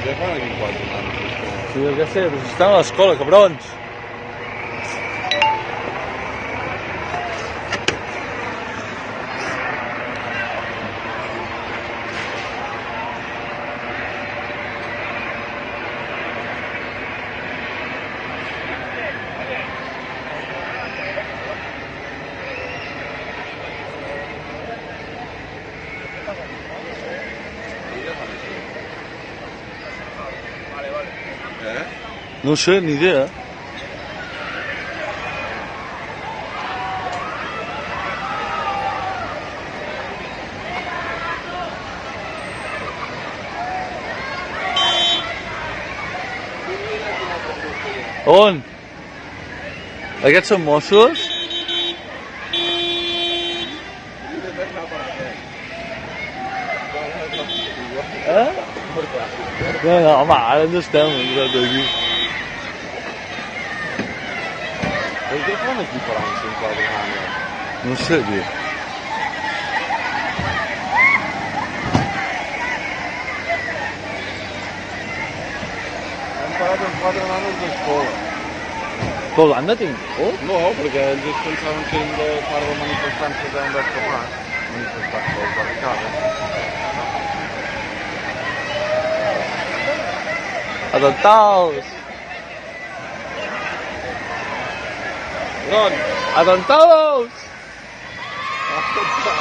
Què fan aquí quatre nanos? Sí, jo què sé, però si estan a l'escola, cabrons. No sé, ni idea. On? Aquests són Mossos? No, home, ara ens estem entrant aquí. Què fan aquí parant cinc quatre nanos? No sé, tio. Han parat amb quatre nanos d'escola. Però l'han detingut? No, perquè ells es pensaven que eren de part de manifestants que estaven d'escapar. Manifestants de les barricades. Atentados! Ron! Atentados! Atentados!